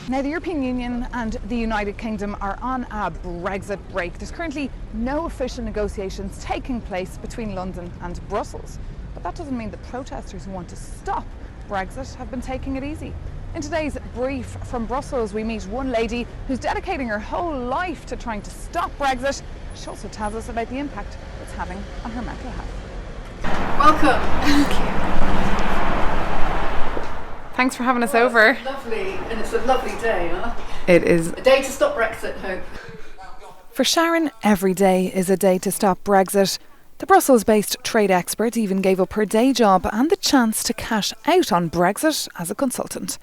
Now, the European Union and the United Kingdom are on a Brexit break. There's currently no official negotiations taking place between London and Brussels. But that doesn't mean the protesters who want to stop Brexit have been taking it easy. In today's brief from Brussels, we meet one lady who's dedicating her whole life to trying to stop Brexit. She also tells us about the impact it's having on her mental health. Welcome. Thank you. Thanks for having us over. It's lovely, and it's a lovely day, huh? It is. A day to stop Brexit, hope. For Sharon, every day is a day to stop Brexit. The Brussels-based trade expert even gave up her day job and the chance to cash out on Brexit as a consultant.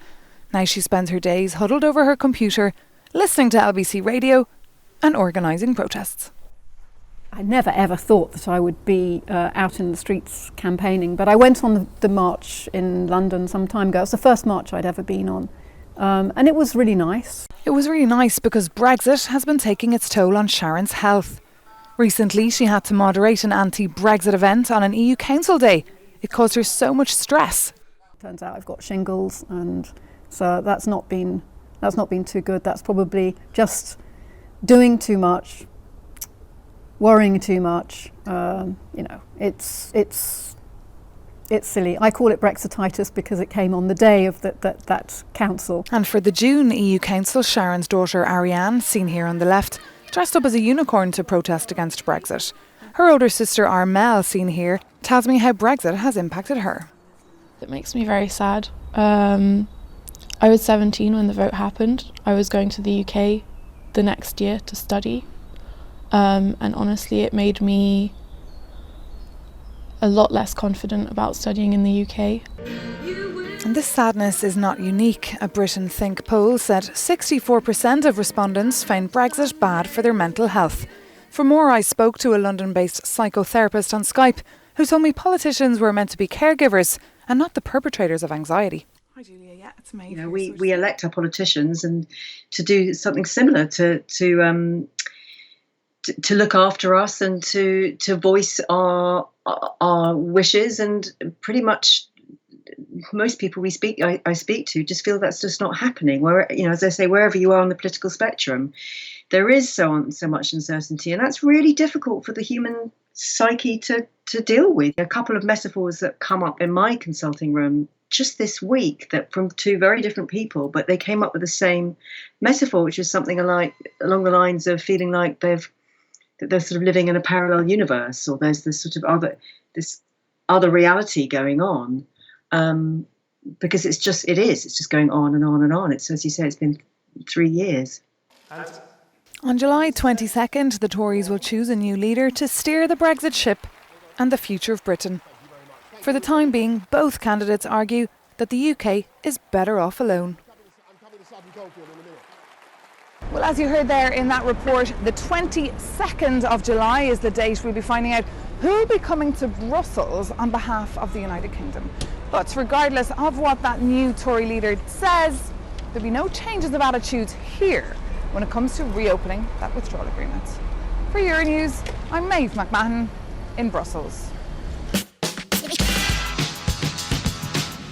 Now she spends her days huddled over her computer, listening to LBC radio and organising protests. I never ever thought that I would be out in the streets campaigning, but I went on the march in London some time ago. It's the first march I'd ever been on, and it was really nice. It was really nice because Brexit has been taking its toll on Sharon's health. Recently, she had to moderate an anti-Brexit event on an EU Council day. It caused her so much stress. Turns out I've got shingles, and so that's not been too good. That's probably just doing too much. Worrying too much, it's silly. I call it Brexititis because it came on the day of that council. And for the June EU Council, Sharon's daughter Ariane, seen here on the left, dressed up as a unicorn to protest against Brexit. Her older sister Armel, seen here, tells me how Brexit has impacted her. It makes me very sad. I was 17 when the vote happened. I was going to the UK the next year to study. And honestly, it made me a lot less confident about studying in the UK. And this sadness is not unique. A Britain Think poll said 64% of respondents found Brexit bad for their mental health. For more, I spoke to a London-based psychotherapist on Skype who told me politicians were meant to be caregivers and not the perpetrators of anxiety. Hi Julia, yeah, it's me. You know, we elect our politicians and to do something similar to look after us and to voice our wishes, and pretty much most people I speak to just feel that's just not happening. Where, you know, as I say, wherever you are on the political spectrum, there is so much uncertainty, and that's really difficult for the human psyche to deal with. A couple of metaphors that come up in my consulting room just this week, that from two very different people, but they came up with the same metaphor, which is something along the lines of feeling like they're sort of living in a parallel universe, or there's this sort of other reality going on, because it's just going on and on and on. It's, as you say, it's been 3 years. On July 22nd, the Tories will choose a new leader to steer the Brexit ship and the future of Britain. For the time being, both candidates argue that the UK is better off alone. Well, as you heard there in that report, the 22nd of July is the date we'll be finding out who will be coming to Brussels on behalf of the United Kingdom. But regardless of what that new Tory leader says, there'll be no changes of attitudes here when it comes to reopening that withdrawal agreement. For Euronews, I'm Maeve McMahon in Brussels.